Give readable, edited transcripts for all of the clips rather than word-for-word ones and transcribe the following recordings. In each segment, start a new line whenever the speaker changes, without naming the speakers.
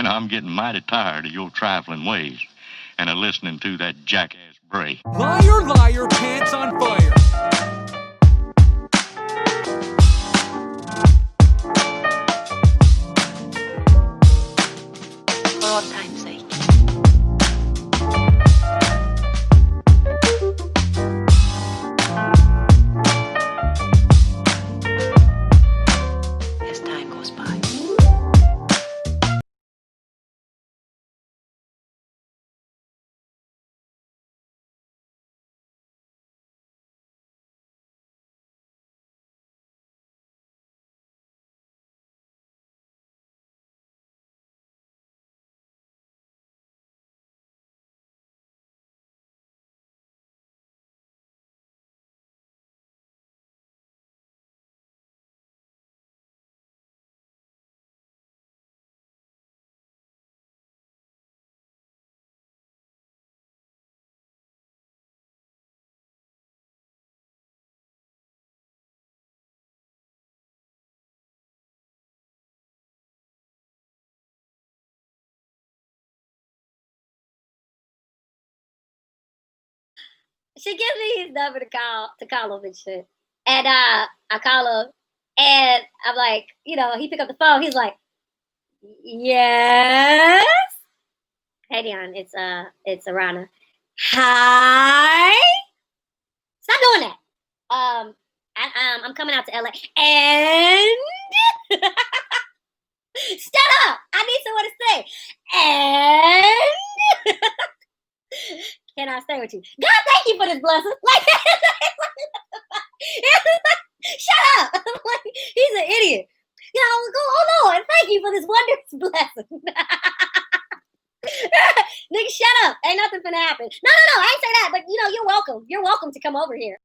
and I'm getting mighty tired of your trifling ways and of listening to that jackass Bray.
Liar, liar, pants on fire.
For all time's sake. As time goes by.
She gives me his number to call him and shit. And I call him and I'm like, he pick up the phone. He's like, yes. Hey Dion, it's Aarona. Hi. Stop doing that. I'm coming out to LA and shut up. I need someone to say. And can I stay with you? God, thank you for this blessing. Like, shut up. Like, he's an idiot. Oh Lord, thank you for this wondrous blessing. Nigga, shut up. Ain't nothing finna happen. No, I ain't say that, but you're welcome. You're welcome to come over here.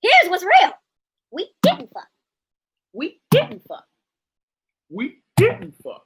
Here's what's real. We didn't fuck.
We didn't fuck. We didn't fuck.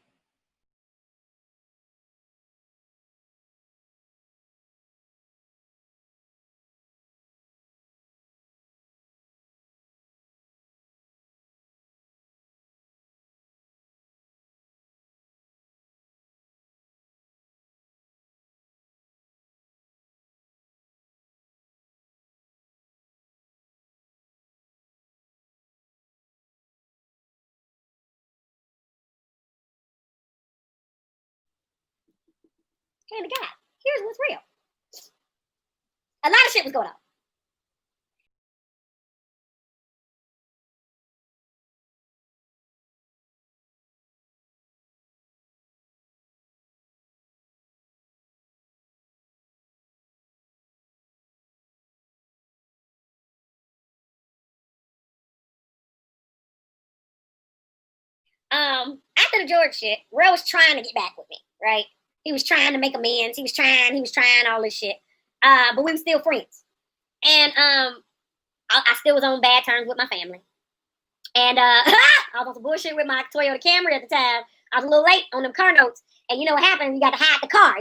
Hey, the guy. Here's what's real. A lot of shit was going on. After the George shit, Real was trying to get back with me, right? He was trying to make amends. He was trying all this shit. But we were still friends. And I still was on bad terms with my family. And I was on some bullshit with my Toyota Camry at the time. I was a little late on them car notes. And you know what happened? You got to hide the car.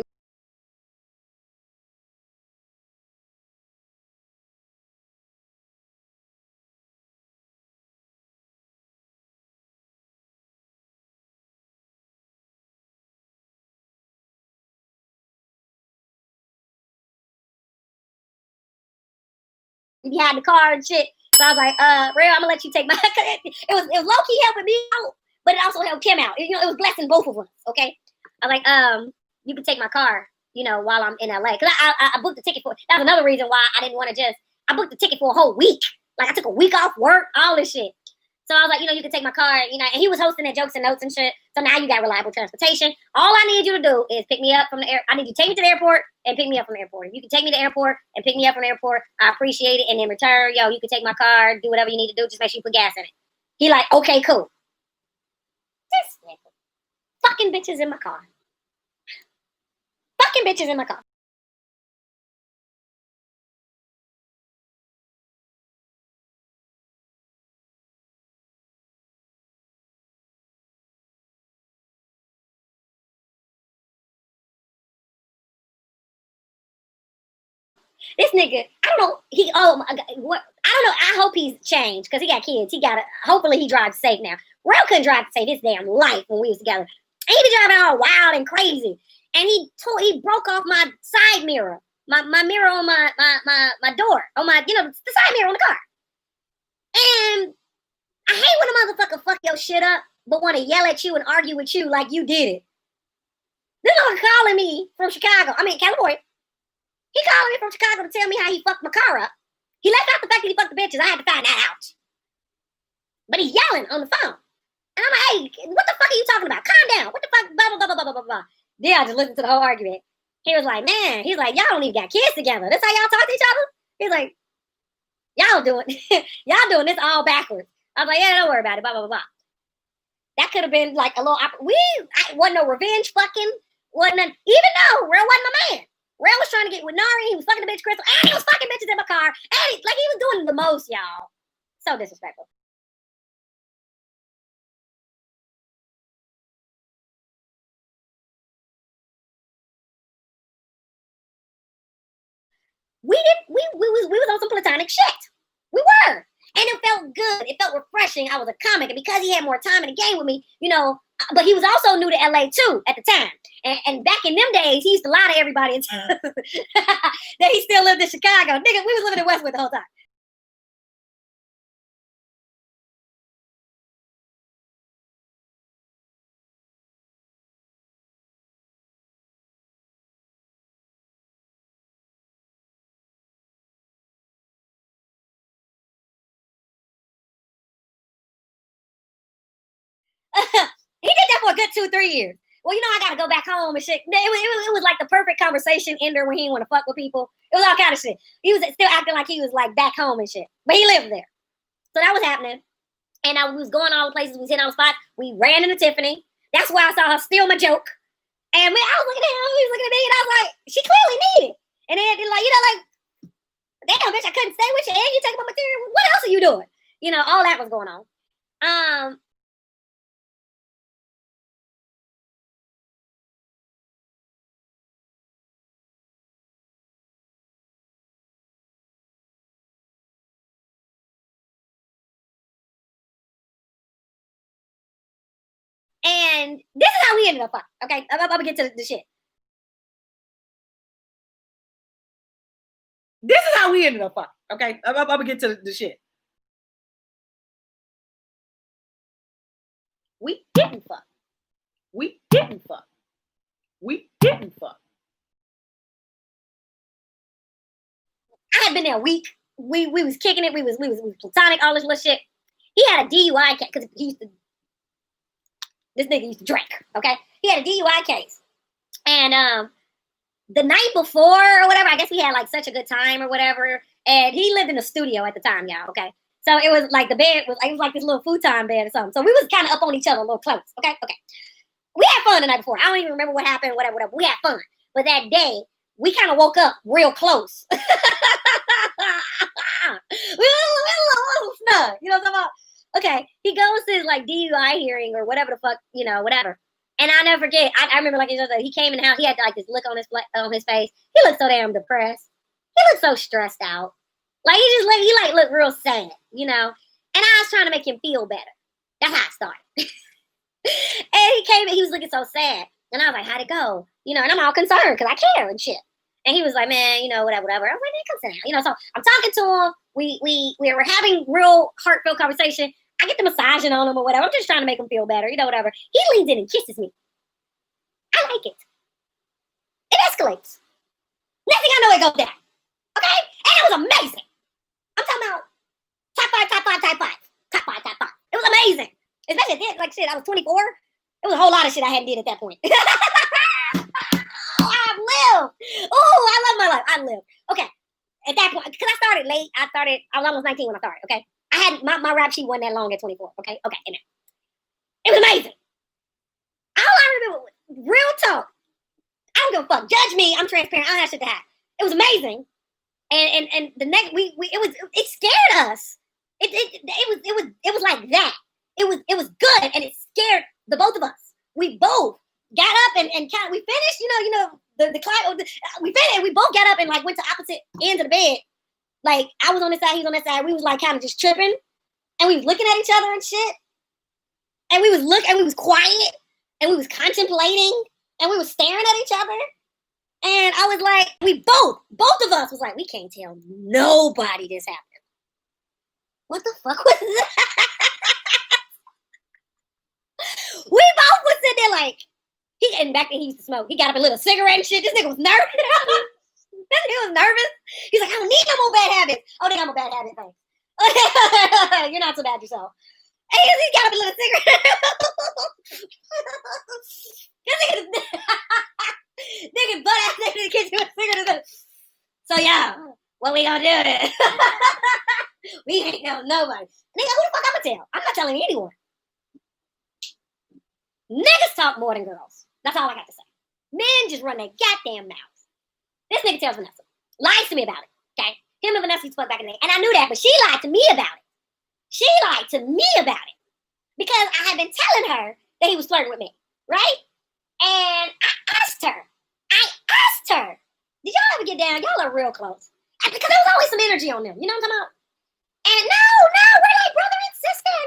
You had the car and shit. So I was like, Real, I'm gonna let you take my it was low key helping me out, but it also helped him out. It was blessing both of us, okay? I was like, you can take my car, while I'm in LA. Cause I booked the ticket for that's another reason why I didn't want to I booked the ticket for a whole week. Like I took a week off work, all this shit. So I was like, you can take my car, and he was hosting the jokes and notes and shit. So now you got reliable transportation. All I need you to do is pick me up from the air. I need you to take me to the airport and pick me up from the airport. If you can take me to the airport and pick me up from the airport, I appreciate it. And in return, you can take my car, do whatever you need to do. Just make sure you put gas in it. He like, okay, cool. This nigga. Fucking bitches in my car. Fucking bitches in my car. This nigga, I don't know. Oh my God, what? I don't know. I hope he's changed because he got kids. Hopefully he drives safe now. Rail couldn't drive to save his damn life when we was together. And he be driving all wild and crazy. And he broke off my side mirror, my mirror on my door, on my, the side mirror on the car. And I hate when a motherfucker fuck your shit up, but want to yell at you and argue with you like you did it. This nigga calling me from California. He calling me from Chicago to tell me how he fucked my car up. He left out the fact that he fucked the bitches. I had to find that out. But he's yelling on the phone. And I'm like, hey, what the fuck are you talking about? Calm down. What the fuck? Blah, blah, blah, blah, blah, blah, blah. Yeah, I just listened to the whole argument. He was like, man, y'all don't even got kids together. That's how y'all talk to each other? He's like, y'all doing this all backwards. I was like, yeah, don't worry about it, blah, blah, blah, blah. That could have been like a little, wasn't no revenge fucking, even though Real wasn't my man. Real was trying to get with Nari, he was fucking the bitch Crystal, and he was fucking bitches in my car, and he was doing the most, y'all. So disrespectful. We was on some platonic shit. We were. And it felt good. It felt refreshing. I was a comic. And because he had more time in the game with me, but he was also new to LA too at the time. And back in them days, he used to lie to everybody that he still lived in Chicago. Nigga, we was living in Westwood the whole time. He did that for a good 2-3 years. Well, I gotta go back home and shit. It was like the perfect conversation ender when he didn't want to fuck with people. It was all kind of shit. He was still acting like he was like back home and shit, but he lived there. So that was happening, and we was going all the places. We was hitting all the spots. We ran into Tiffany. That's why I saw her steal my joke. And I was looking at him. He was looking at me, and I was like, she clearly needed. And then damn bitch, I couldn't stay with you, and you taking my material. What else are you doing? All that was going on. And this is how we ended up fucking. Okay, I'm gonna get to the shit. This is how we ended up fucking. Okay, I'm gonna get to the shit. We didn't fuck. We didn't fuck. We didn't fuck. I had been there a week. We was kicking it. We was platonic, all this little shit. He had a DUI case because this nigga used to drink. Okay, he had a DUI case, and the night before or whatever, I guess we had like such a good time or whatever. And he lived in a studio at the time, y'all. Okay, so it was like the bed was like this little futon bed or something. So we was kind of up on each other a little close. Okay. We had fun the night before. I don't even remember what happened. Whatever. We had fun, but that day we kind of woke up real close. we were a little snug. You know what I'm talking about? Okay, he goes to his like DUI hearing or whatever the fuck, whatever. And I'll never forget. I remember like he came in the house. He had like this look on his face. He looked so damn depressed. He looked so stressed out. Like he looked real sad, And I was trying to make him feel better. That's how it started. And he came and he was looking so sad. And I was like, how'd it go? And I'm all concerned because I care and shit. And he was like, man, whatever. I was like, man, come sit down. So I'm talking to him. We were having real heartfelt conversation. I get the massaging on him or whatever. I'm just trying to make him feel better, whatever. He leans in and kisses me. I like it. It escalates. Next thing I know, it goes down. Okay? And it was amazing. I'm talking about top five. It was amazing. Especially then, like shit, I was 24. It was a whole lot of shit I hadn't did at that point. I've lived. Oh, I love my life. I lived. Okay. At that point, because I started late. I was almost 19 when I started, okay? I had my rap sheet wasn't that long at 24, okay? Okay, and it was amazing. All I remember was real talk. I don't give a fuck. Judge me. I'm transparent. I don't have shit to hide. It was amazing. And the next it scared us. It was like that. It was good and it scared the both of us. We both got up and kind of we finished, the client. We finished. We both got up and like went to opposite ends of the bed. Like I was on this side, he was on that side. We was like kind of just tripping, and we was looking at each other and shit. And we was quiet, and we was contemplating, and we was staring at each other. And I was like, both of us was like, we can't tell nobody this happened. What the fuck was that? We both was sitting there like, and back then he used to smoke. He got up and lit a cigarette and shit. This nigga was nervous. He was nervous. He's like, I don't need no more bad habits. Oh, they got more bad habits, thanks. You're not so bad yourself. And he got up and lit a cigarette. This nigga butt ass nigga in the kitchen with a cigarette. So yeah, what we gonna do? We ain't tell nobody. Nigga, who the fuck I'ma tell? I'm not telling anyone. Niggas talk more than girls. That's all I got to say. Men just run their goddamn mouths. This nigga tells Vanessa. Lies to me about it. Okay? Him and Vanessa spoke back in the day. And I knew that, but she lied to me about it. She lied to me about it. Because I had been telling her that he was flirting with me. Right? And I asked her, did y'all ever get down? Y'all are real close. Because there was always some energy on them. You know what I'm talking about? And no, we're like brother and sister.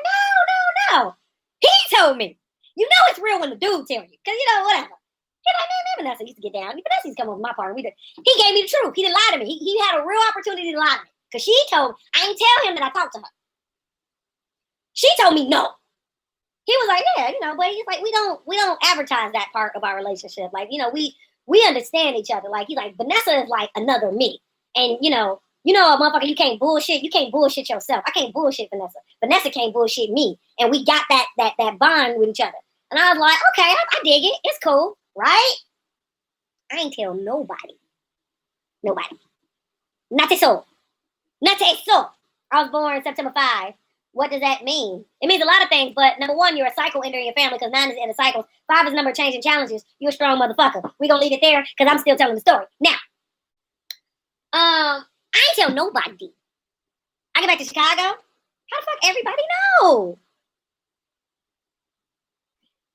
No. He told me. You know it's real when the dude tell you. Because, whatever. He's like, man, Vanessa used to get down. Vanessa used to come over my part. He gave me the truth. He didn't lie to me. He had a real opportunity to lie to me. Because she told me, I didn't tell him that I talked to her. She told me no. He was like, yeah, but he's like, we don't advertise that part of our relationship. Like, we understand each other. Like, he's like, Vanessa is like another me. And, a motherfucker, you can't bullshit yourself. I can't bullshit Vanessa. Vanessa can't bullshit me. And we got that bond with each other. And I was like, okay, I dig it. It's cool, right? I ain't tell nobody. Nobody. Not so. I was born September 5. What does that mean? It means a lot of things, but number one, you're a cycle entering your family because 9 is in a cycle. 5 is number of changing challenges. You're a strong motherfucker. We're going to leave it there because I'm still telling the story. Now, I ain't tell nobody. I get back to Chicago. How the fuck everybody know?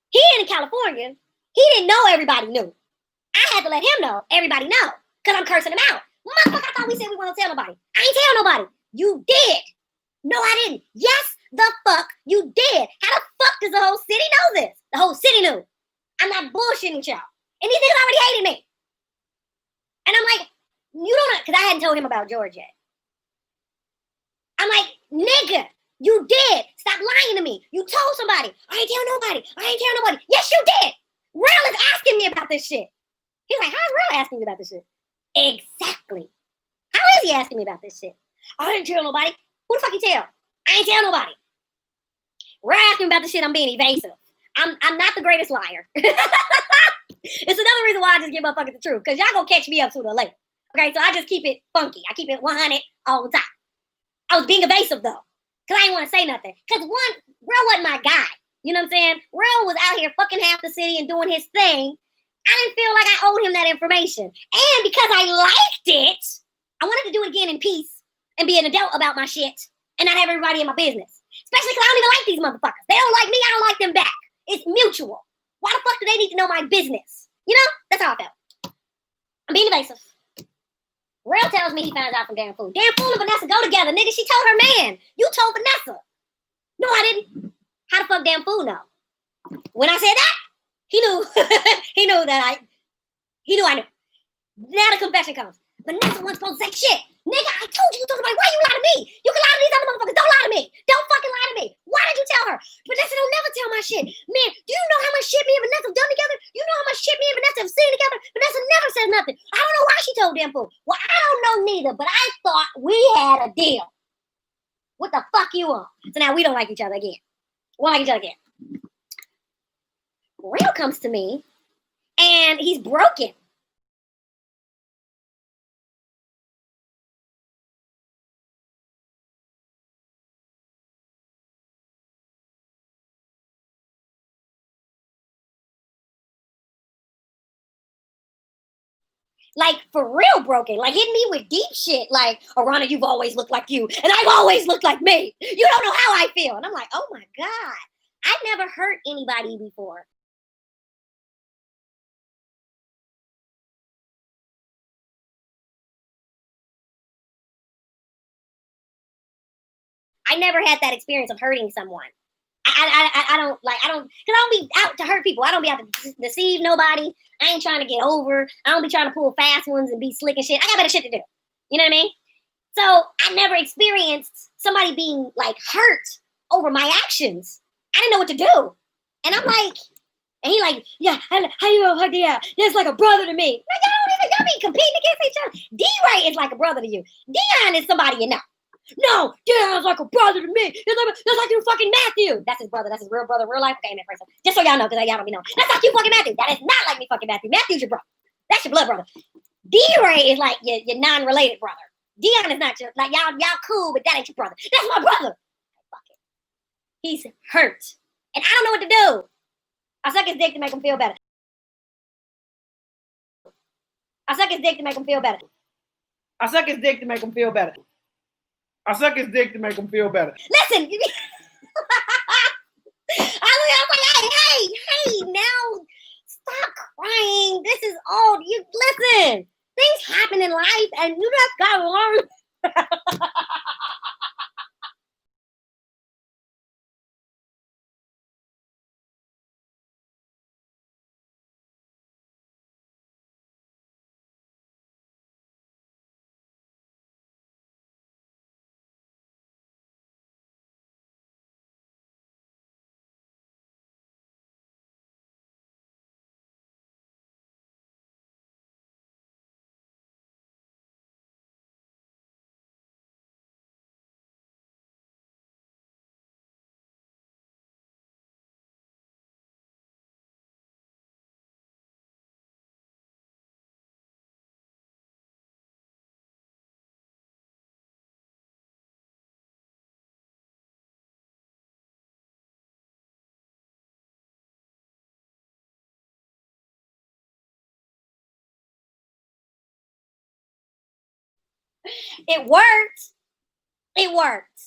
He in California. He didn't know everybody knew. I had to let him know everybody know because I'm cursing him out. Motherfucker, I thought we said we won't tell nobody. I ain't tell nobody. You did. No, I didn't. Yes, the fuck you did. How the fuck does the whole city know this? The whole city knew. I'm not bullshitting y'all. And these niggas already hated me. And I'm like, you don't know, because I hadn't told him about George yet. I'm like, nigga, you did. Stop lying to me. You told somebody. I ain't tell nobody. Yes, you did. Real is asking me about this shit. He's like, how's Real asking me about this shit? Exactly. How is he asking me about this shit? I didn't tell nobody. Who the fuck you tell? I ain't tell nobody. Real asking me about this shit. I'm being evasive. I'm not the greatest liar. It's another reason why I just give motherfuckers the truth. Because y'all gonna catch me up sooner or later. Okay, so I just keep it funky. I keep it 100 all the time. I was being evasive though. Because I didn't want to say nothing. Because one, Real wasn't my guy. You know what I'm saying? Real was out here fucking half the city and doing his thing. I didn't feel like I owed him that information. And because I liked it, I wanted to do it again in peace and be an adult about my shit and not have everybody in my business. Especially because I don't even like these motherfuckers. They don't like me, I don't like them back. It's mutual. Why the fuck do they need to know my business? You know? That's how I felt. I'm being evasive. Real tells me he found out from Damn Fool. Damn Fool and Vanessa go together. Nigga, she told her man. You told Vanessa. No, I didn't. How the fuck Damn Fool know? When I said that, he knew. He knew I knew. Now the confession comes. Vanessa wasn't supposed to say shit. Nigga, I told you told somebody. Why you lie to me? You can lie to these other motherfuckers. Don't lie to me. Don't fucking lie to me. Why did you tell her? Vanessa don't never tell my shit. Man, do you know how much shit me and Vanessa have done together? You know how much shit me and Vanessa have seen together? Vanessa never says nothing. I don't know why she told Damn Fool. Well, I don't know neither, but I thought we had a deal. What the fuck you want? So now we don't like each other again. We don't like each other again. Real comes to me, and he's broken. Like, for real broken. Like, hitting me with deep shit. Like, Aarona, you've always looked like you. And I've always looked like me. You don't know how I feel. And I'm like, oh my God. I've never hurt anybody before. I never had that experience of hurting someone. I don't because I don't be out to hurt people. I don't be out to deceive nobody. I ain't trying to get over. I don't be trying to pull fast ones and be slick and shit. I got better shit to do. You know what I mean? So I never experienced somebody being like hurt over my actions. I didn't know what to do. And I'm like, and he like, yeah, how you gonna hug the air? That's like a brother to me. Like, y'all be competing against each other. D-Ray is like a brother to you. Dion is somebody you know. No, Dion's like a brother to me. That's like you fucking Matthew. That's his brother. That's his real brother, real life. Okay, man, just so y'all know, because y'all don't be knowing. That's like you fucking Matthew. That is not like me fucking Matthew. Matthew's your brother. That's your blood brother. D-Ray is like your non-related brother. Dion is not your, like, y'all cool, but that ain't your brother. That's my brother. Fuck it. He's hurt. And I don't know what to do. I suck his dick to make him feel better. I suck his dick to make him feel better.
I suck his dick to make him feel better. I suck his dick to make him feel better.
Listen. I was like, hey, now stop crying. This is old. You listen. Things happen in life, and you just gotta learn. It worked. It worked.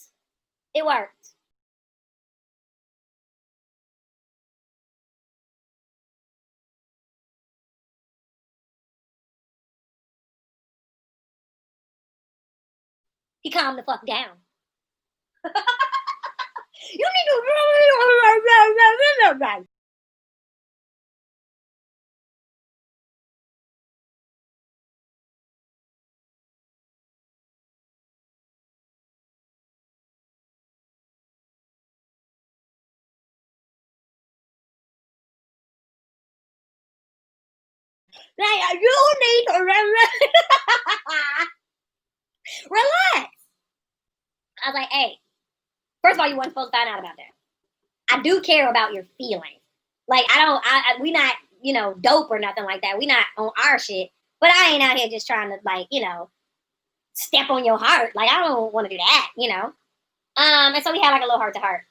It worked. He calmed the fuck down. You need to. You need to relax. I was like, hey, first of all, you weren't supposed to find out about that. I do care about your feelings. Like, we not, dope or nothing like that. We not on our shit. But I ain't out here just trying to, like, step on your heart. Like, I don't want to do that, And so we had like a little heart to heart.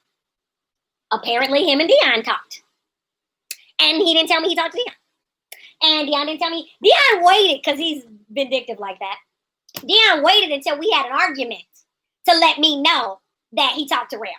Apparently, him and Dion talked. And he didn't tell me he talked to Dion. And Dion didn't tell me. Dion waited, because he's vindictive like that. Dion waited until we had an argument to let me know that he talked to Rail.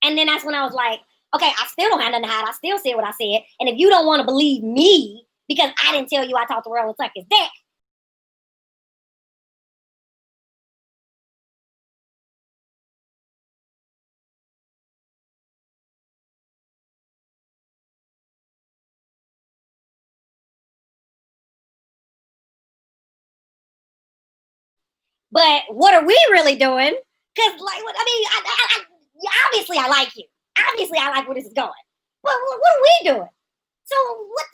And then that's when I was like, okay, I still don't have nothing to hide. I still said what I said. And if you don't want to believe me because I didn't tell you I talked to Rail and suck his dick, but what are we really doing? Because, like, obviously I like you. Obviously I like where this is going. But what are we doing? So what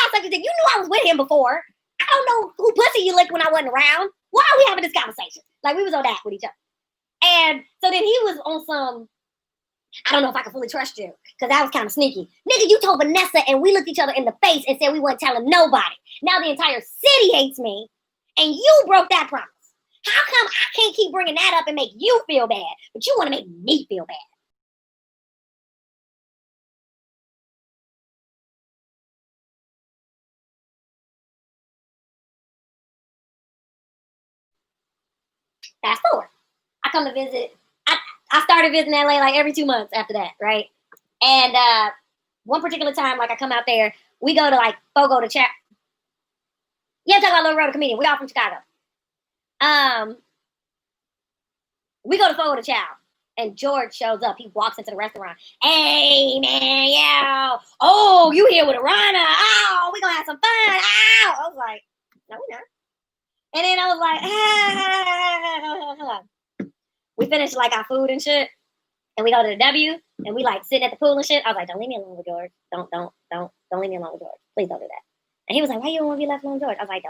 else I can do? You knew I was with him before. I don't know who pussy you licked when I wasn't around. Why are we having this conversation? Like, we was on that with each other. And so then he was on some, I don't know if I can fully trust you, because that was kind of sneaky. Nigga, you told Vanessa and we looked each other in the face and said we weren't telling nobody. Now the entire city hates me, and you broke that promise. How come I can't keep bringing that up and make you feel bad, but you want to make me feel bad? Fast forward. I come to visit I started visiting LA like every 2 months after that, right? And one particular time, like I come out there, we go to like Fogo de Chao. Yeah, I'm talking about Little Road Comedian. We all from Chicago. We go to Fogo de Chao, and George shows up. He walks into the restaurant. Hey, man, yo. Oh, you here with Aarona. Oh, we gonna have some fun. Ow. I was like, no, we're not. And then I was like, we finished like our food and shit, and we go to the W, and we like sitting at the pool and shit. I was like, don't leave me alone with George. Don't leave me alone with George. Please don't do that. And he was like, why you don't want to be left alone with George? I was like,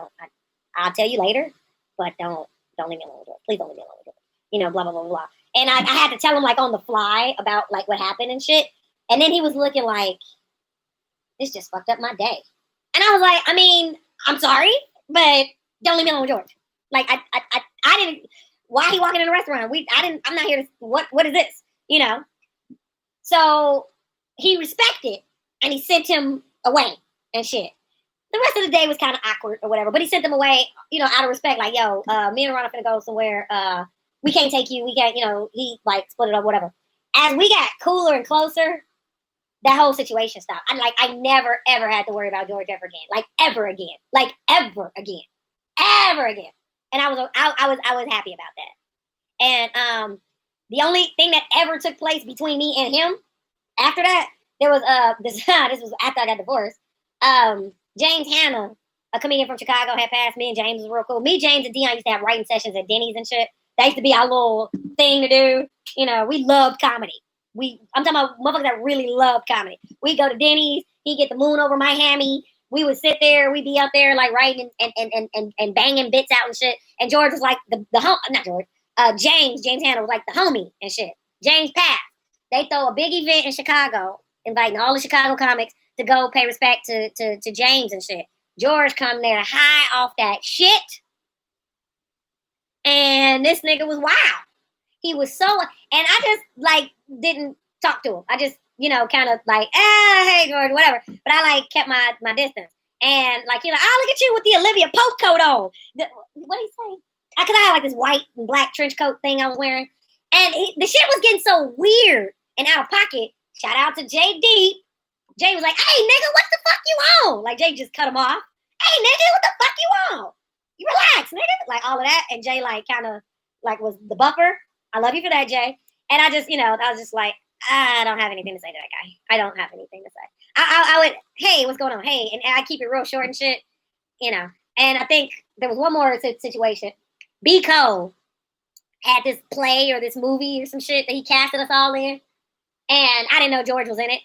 I'll tell you later, but don't leave me alone with George. Please don't leave me alone with George. You know, blah, blah, blah, blah. And I had to tell him like on the fly about like what happened and shit. And then he was looking like, this just fucked up my day. And I was like, I mean, I'm sorry, but don't leave me alone with George. Like I didn't, why he walking in the restaurant? I'm not here to, what is this? You know? So he respected and he sent him away and shit. The rest of the day was kind of awkward or whatever, but he sent them away, you know, out of respect. Like, yo, me and Ron are finna go somewhere. We can't take you. We can't, you know, he like split it up, whatever. As we got cooler and closer, that whole situation stopped. I never ever had to worry about George ever again. Like ever again. Like ever again. Ever again. And I was happy about that. And the only thing that ever took place between me and him after that, there was this was after I got divorced. James Hanna, a comedian from Chicago, had passed me, and James was real cool. Me, James, and Dion used to have writing sessions at Denny's and shit. That used to be our little thing to do. You know, we loved comedy. I'm talking about motherfuckers that really loved comedy. We go to Denny's. He'd get the moon over my hammy. We would sit there. We'd be out there like writing and banging bits out and shit. And George was like not George. James Hanna was like the homie and shit. James passed. They throw a big event in Chicago, inviting all the Chicago comics to go pay respect to James and shit. George come there high off that shit. And this nigga was wild. He was so, and I just like didn't talk to him. I just, you know, kind of like, hey George, whatever. But I like kept my distance. And like, you know, oh, look at you with the Olivia Pope coat on. What did he say? Because I had like this white and black trench coat thing I was wearing. And the shit was getting so weird and out of pocket. Shout out to JD. Jay was like, hey nigga, what the fuck you on? Like Jay just cut him off. Hey nigga, what the fuck you on? You relax, nigga. Like all of that. And Jay like kind of like was the buffer. I love you for that, Jay. And I just, you know, I was just like, I don't have anything to say to that guy. I don't have anything to say. I would, hey, what's going on? Hey, and I keep it real short and shit, you know. And I think there was one more situation. B. Cole had this play or this movie or some shit that he casted us all in. And I didn't know George was in it.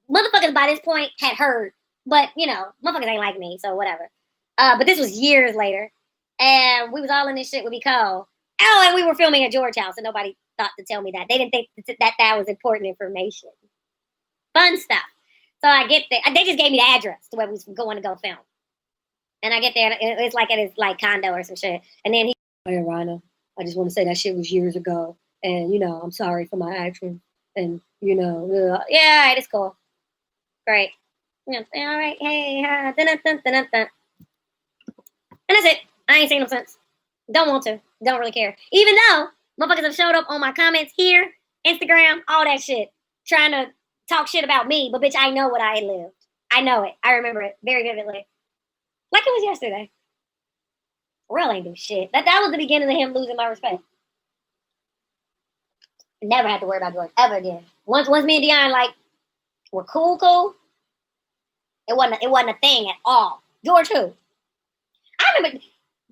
Motherfuckers by this point had heard. But, you know, motherfuckers ain't like me, so whatever. But this was years later. And we was all in this shit with B. Cole. Oh, and we were filming at George House, and nobody thought to tell me that. They didn't think that was important information. Fun stuff. So I get there. They just gave me the address to where we was going to go film. And I get there, and it's like at his like condo or some shit. And then hey, Rhino, I just want to say that shit was years ago. And, you know, I'm sorry for my actions. And, you know, yeah, all right, it's cool. Great. You know, all right, hey, dun, dun, dun, dun, dun. And that's it. I ain't seen them since. Don't want to. Don't really care. Even though motherfuckers have showed up on my comments here, Instagram, all that shit, trying to talk shit about me. But bitch, I know what I lived. I know it. I remember it very vividly. Like it was yesterday. Real ain't do shit. That was the beginning of him losing my respect. Never had to worry about George ever again. Once me and Dion like were cool. It wasn't a thing at all. George who? I remember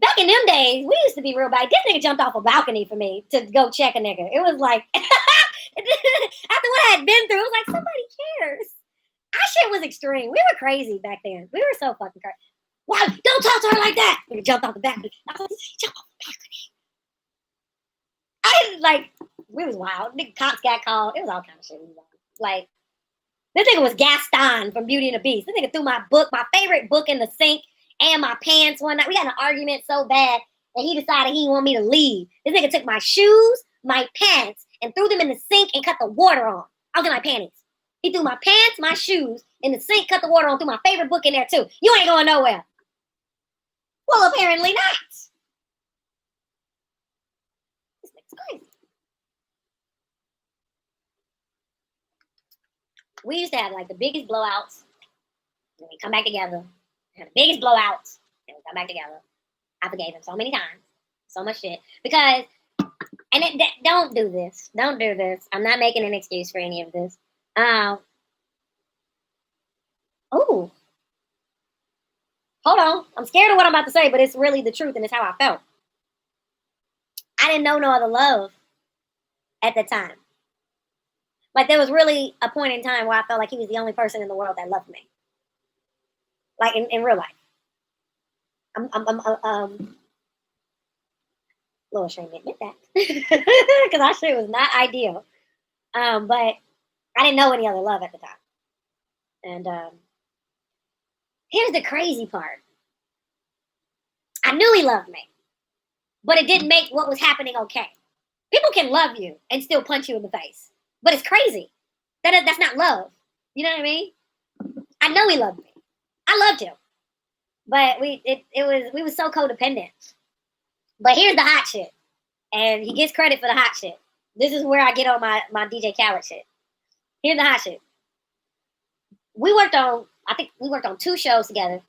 back in them days, we used to be real bad. This nigga jumped off a balcony for me to go check a nigga. It was like, after what I had been through, it was like, somebody cares. Our shit was extreme. We were crazy back then. We were so fucking crazy. Why? Don't talk to her like that. Nigga jumped off the balcony. I was like, jump off the balcony. I didn't like, we was wild. Nigga, cops got called. It was all kind of shit. Like, this nigga was Gaston from Beauty and the Beast. This nigga threw my favorite book in the sink and my pants one night. We got an argument so bad that he decided he didn't want me to leave. This nigga took my shoes, my pants, and threw them in the sink and cut the water on. I was in my panties. He threw my pants, my shoes, in the sink, cut the water on, threw my favorite book in there too. You ain't going nowhere. Well, apparently not. This nigga's crazy. we used to have like the biggest blowouts, and we come back together. Have the biggest blowouts, and we come back together. I forgave him so many times, so much shit. Because, don't do this. Don't do this. I'm not making an excuse for any of this. Oh, hold on. I'm scared of what I'm about to say, but it's really the truth, and it's how I felt. I didn't know no other love at the time. Like, there was really a point in time where I felt like he was the only person in the world that loved me. Like, in real life. I'm a little ashamed to admit that. Because our shit was not ideal. But I didn't know any other love at the time. And here's the crazy part. I knew he loved me. But it didn't make what was happening okay. People can love you and still punch you in the face. But it's crazy. That's not love. You know what I mean? I know he loved me. I loved him. But we were so codependent. But here's the hot shit. And he gets credit for the hot shit. This is where I get on my DJ Khaled shit. Here's the hot shit. I think we worked on 2 shows together.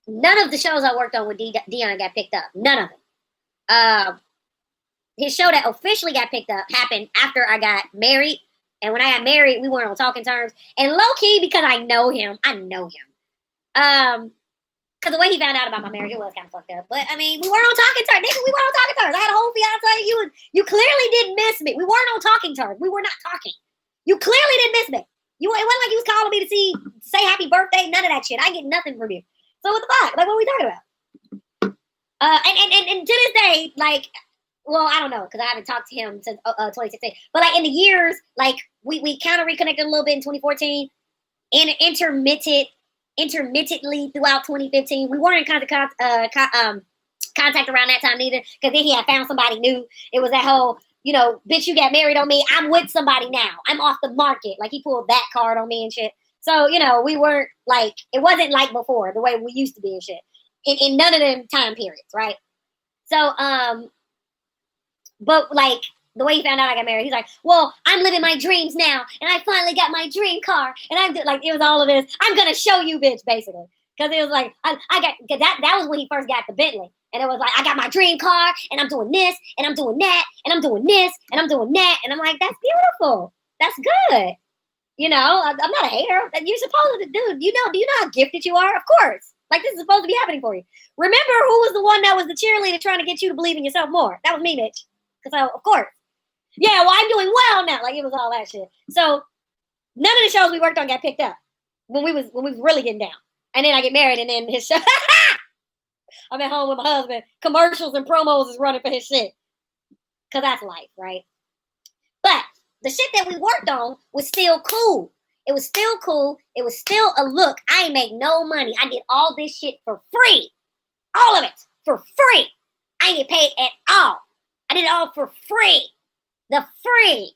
None of the shows I worked on with Dion got picked up. None of them. His show that officially got picked up happened after I got married. And when I got married, we weren't on talking terms. And low-key, because I know him. Because the way he found out about my marriage, it was kind of fucked up. But, I mean, we weren't on talking terms. Nigga, we weren't on talking terms. I had a whole fiance. You clearly didn't miss me. We weren't on talking terms. We were not talking. You clearly didn't miss me. It wasn't like you was calling me to say happy birthday, none of that shit. I get nothing from you. So what the fuck? Like, what are we talking about? And to this day, like, well, I don't know, because I haven't talked to him since 2016. But, like, in the years, like, we kind of reconnected a little bit in 2014. And intermittently throughout 2015. We weren't in contact around that time neither, because then he had found somebody new. It was that whole, bitch, you got married on me. I'm with somebody now. I'm off the market. Like, he pulled that card on me and shit. So, we weren't, like, it wasn't like before, the way we used to be and shit. In none of them time periods, right? So, but, like, the way he found out I got married, he's like, well, I'm living my dreams now, and I finally got my dream car, and it was all of this. I'm going to show you, bitch, basically. Because it was like, that was when he first got the Bentley. And it was like, I got my dream car, and I'm doing this, and I'm doing that, and I'm doing this, and I'm doing that. And I'm like, that's beautiful. That's good. I'm not a hater. You're supposed to, dude, do you know how gifted you are? Of course. Like, this is supposed to be happening for you. Remember who was the one that was the cheerleader trying to get you to believe in yourself more? That was me, bitch. Because, of course. Yeah, well, I'm doing well now. Like, it was all that shit. So, none of the shows we worked on got picked up when we was really getting down. And then I get married, and then his show. I'm at home with my husband. Commercials and promos is running for his shit. Because that's life, right? But the shit that we worked on was still cool. It was still cool. It was still a look. I ain't make no money. I did all this shit for free. All of it for free. I ain't get paid at all. I did it all for free. The free.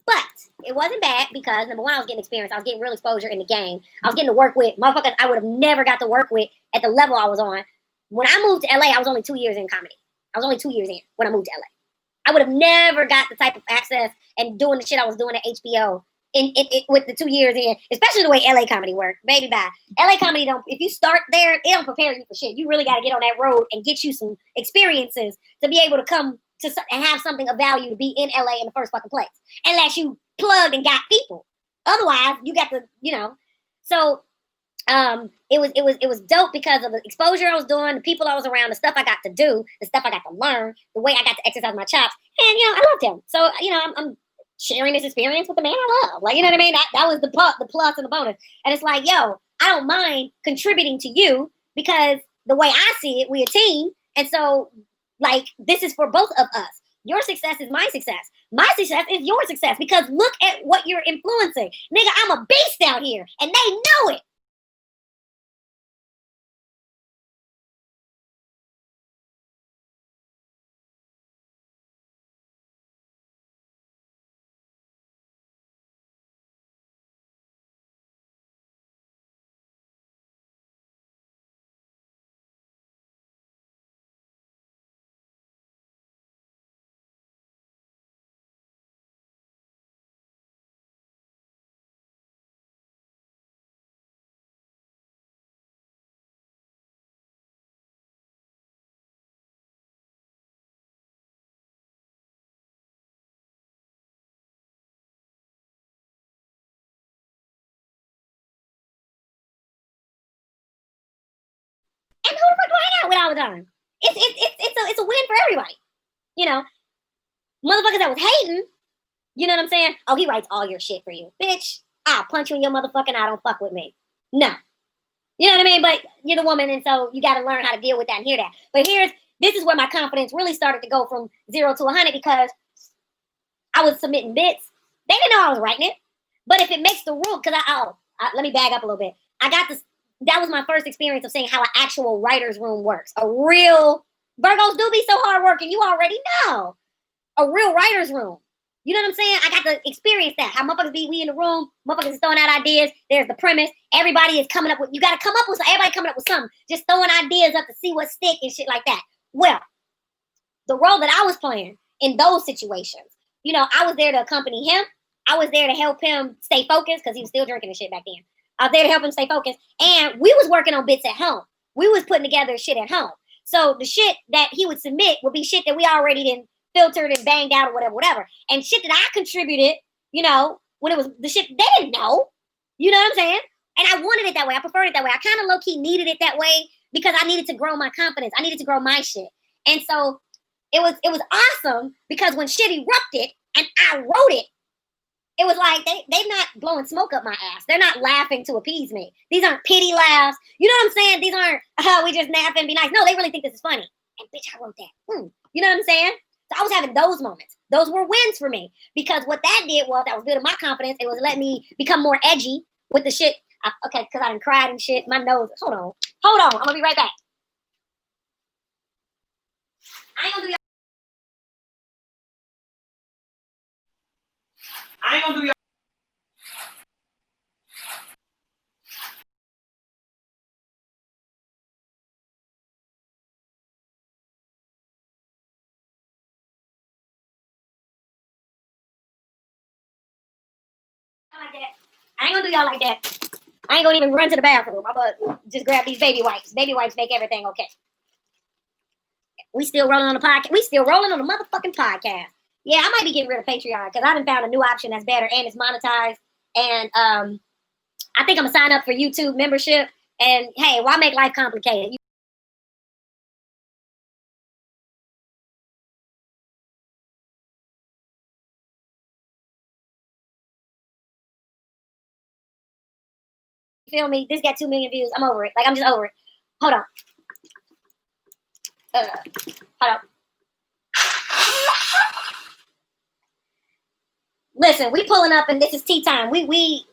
But it wasn't bad because, number one, I was getting experience. I was getting real exposure in the game. I was getting to work with motherfuckers I would have never got to work with at the level I was on. When I moved to LA, I was only 2 years in comedy. I was only 2 years in when I moved to LA. I would have never got the type of access and doing the shit I was doing at HBO with the 2 years in, especially the way LA comedy worked. Baby, bye. LA comedy if you start there, it don't prepare you for shit. You really got to get on that road and get you some experiences to be able to come to and have something of value to be in LA in the first fucking place. Unless you plugged and got people. Otherwise, you got to, So it was dope because of the exposure I was doing, the people I was around, the stuff I got to do, the stuff I got to learn, the way I got to exercise my chops. And, I loved him. So, I'm sharing this experience with the man I love. Like, you know what I mean? That was the plus and the bonus. And it's like, yo, I don't mind contributing to you because the way I see it, we a team. And so, like, this is for both of us. Your success is my success. My success is your success because look at what you're influencing. Nigga, I'm a beast out here and they know it. And who the fuck do I hang out with all the time? It's a win for everybody. You know, motherfuckers that was hating, you know what I'm saying? Oh, he writes all your shit for you. Bitch, I'll punch you in your motherfucking eye. Don't fuck with me. No. You know what I mean? But you're the woman, and so you got to learn how to deal with that and hear that. But this is where my confidence really started to go from 0 to 100 because I was submitting bits. They didn't know I was writing it. But if it makes the rule, because let me bag up a little bit. That was my first experience of seeing how an actual writer's room works. A real, Virgos do be so hardworking, you already know. A real writer's room. You know what I'm saying? I got to experience that. How motherfuckers we in the room, motherfuckers is throwing out ideas. There's the premise. Everybody is coming up with, you got to come up with, everybody coming up with something. Just throwing ideas up to see what stick and shit like that. Well, the role that I was playing in those situations, you know, I was there to accompany him. I was there to help him stay focused because he was still drinking and shit back then. I was there to help him stay focused. And we was working on bits at home. We was putting together shit at home. So the shit that he would submit would be shit that we already didn't filtered and banged out or whatever. And shit that I contributed, you know, when it was the shit they didn't know. You know what I'm saying? And I wanted it that way. I preferred it that way. I kind of low-key needed it that way because I needed to grow my confidence. I needed to grow my shit. And so it was awesome because when shit erupted and I wrote it, it was like they're not blowing smoke up my ass. They're not laughing to appease me. These aren't pity laughs. You know what I'm saying? These aren't, we just laugh and be nice. No, they really think this is funny. And bitch, I wrote that. You know what I'm saying? So I was having those moments. Those were wins for me because what that did was that was good in my confidence. It was letting me become more edgy with the shit. Okay, because I done cried and shit. My nose. Hold on. I'm going to be right back. I ain't going to do y'all. Like that. I ain't gonna do y'all like that. I ain't gonna even run to the bathroom. I'm gonna just grab these baby wipes. Baby wipes make everything okay. We still rolling on the podcast. We still rolling on the motherfucking podcast. Yeah, I might be getting rid of Patreon because I done found a new option that's better and it's monetized. And I think I'm gonna sign up for YouTube membership. And hey, why make life complicated? You feel me? This got 2 million views. I'm over it. Like I'm just over it. Hold on. Hold on. Listen, we pulling up and this is tea time. We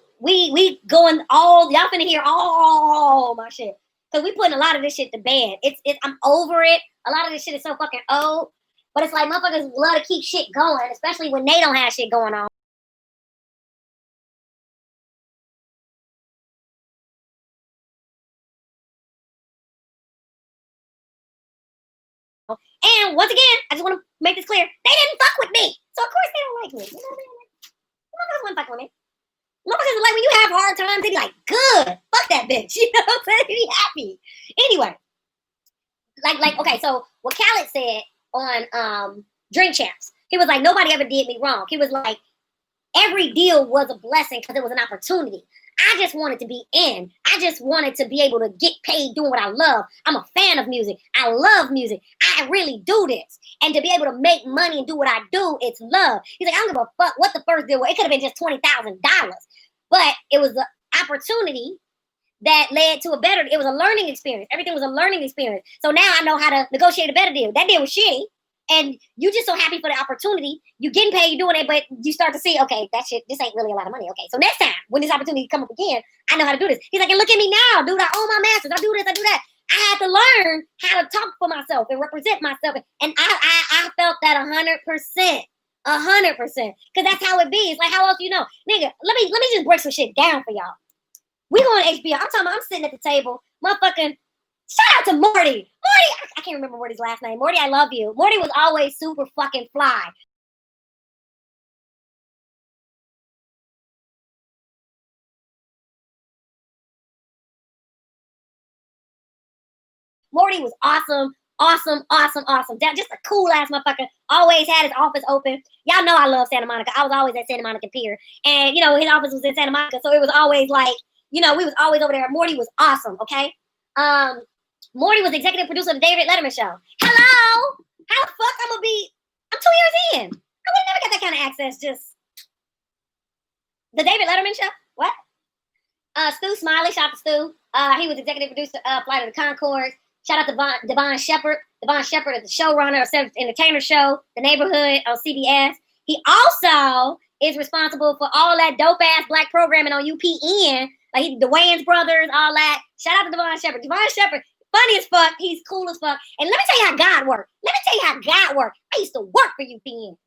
going all, y'all finna hear all my shit. Cause we putting a lot of this shit to bed. I'm over it. A lot of this shit is so fucking old. But it's like motherfuckers love to keep shit going, especially when they don't have shit going on. And once again, I just want to make this clear. They didn't fuck with me. So of course they don't like me. You know what I mean? Motherfuckers wouldn't fuck with me. Motherfuckers like when you have hard times, they be like, good. Fuck that bitch. You know what I'm saying? Be happy. Anyway. Like, okay, so what Khaled said on Drink Champs, he was like, nobody ever did me wrong. He was like, every deal was a blessing because it was an opportunity. I just wanted to be in. I just wanted to be able to get paid doing what I love. I'm a fan of music. I love music. I really do this. And to be able to make money and do what I do, it's love. He's like, I don't give a fuck what the first deal was. It could have been just $20,000. But it was the opportunity that led to it was a learning experience. Everything was a learning experience. So now I know how to negotiate a better deal. That deal was shitty. And you just so happy for the opportunity. You getting paid, you doing it, but you start to see, okay, that shit, this ain't really a lot of money. Okay, so next time when this opportunity come up again, I know how to do this. He's like, and look at me now, dude. I own my masters. I do this, I do that. I had to learn how to talk for myself and represent myself. And I felt that 100%. 100%. Because that's how it be. It's like, how else you know? Nigga, let me just break some shit down for y'all. We going to HBO. I'm talking about I'm sitting at the table, motherfucking. Shout out to Morty. Morty, I can't remember Morty's last name. Morty, I love you. Morty was always super fucking fly. Morty was awesome. Just a cool ass motherfucker. Always had his office open. Y'all know I love Santa Monica. I was always at Santa Monica Pier. And, you know, his office was in Santa Monica. So it was always like, you know, we was always over there. Morty was awesome, okay? Morty was executive producer of the David Letterman show. Hello? How the fuck I'm gonna be? I'm 2 years in. I would have never got that kind of access. Just the David Letterman show. What? Stu Smiley, shout out to Stu. He was executive producer of Flight of the Conchords. Shout out to Devon Shepard. Devon Shepard is the showrunner of Cedric Entertainer Show, The Neighborhood on CBS. He also is responsible for all that dope ass black programming on UPN, like the Wayans brothers, all that. Shout out to Devon Shepard. Devon Shepard, funny as fuck. He's cool as fuck. And let me tell you how God worked. I used to work for UPN.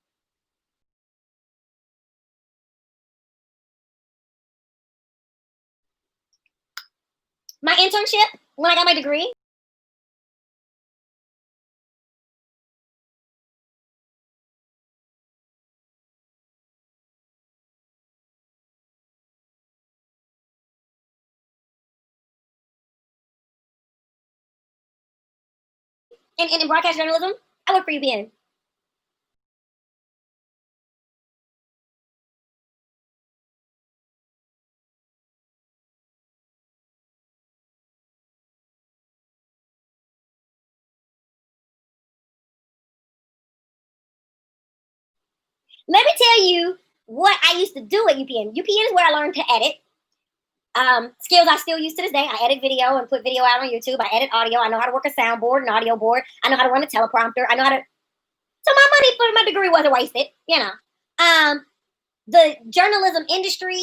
My internship, when I got my degree, in broadcast journalism, I work for UPN. Let me tell you what I used to do at UPN. UPN is where I learned to edit. Skills I still use to this day. I edit video and put video out on YouTube. I edit audio. I know how to work a soundboard, an audio board. I know how to run a teleprompter. I know how to. So my money for my degree wasn't wasted, you know. The journalism industry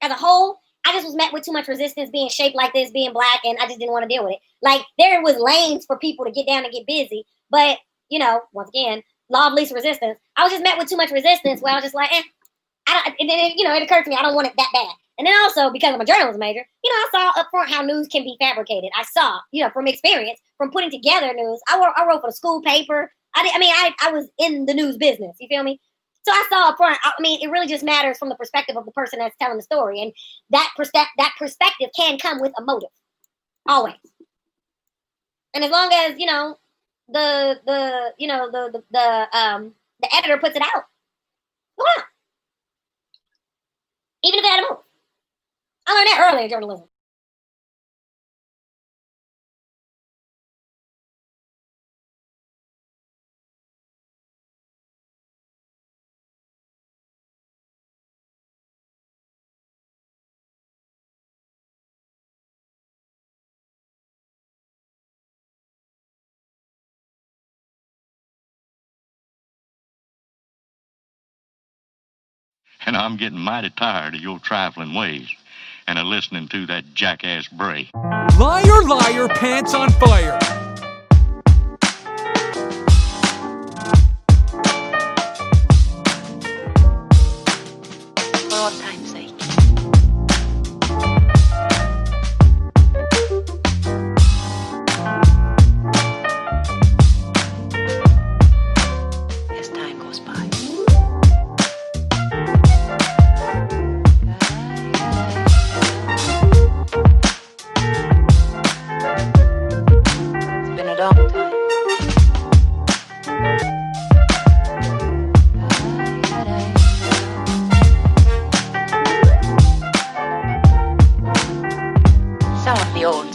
as a whole, I just was met with too much resistance being shaped like this, being black, and I just didn't want to deal with it. Like, there was lanes for people to get down and get busy, but, you know, once again, law of least resistance. I was just met with too much resistance where I was just like, and then, you know, it occurred to me, I don't want it that bad. And then also, because I'm a journalism major, you know, I saw up front how news can be fabricated. I saw, you know, from experience, from putting together news. I wrote for the school paper. I was in the news business. You feel me? So I saw up front. I mean, it really just matters from the perspective of the person that's telling the story, and that perspective can come with a motive, always. And as long as, you know, the editor puts it out, why not? Even if it had a motive. I learned that early in journalism.
And I'm getting mighty tired of your trifling ways and of listening to that jackass Bray.
Liar, liar, pants on fire.
For all time's sake. As time goes by. It's been a long time. Some of the old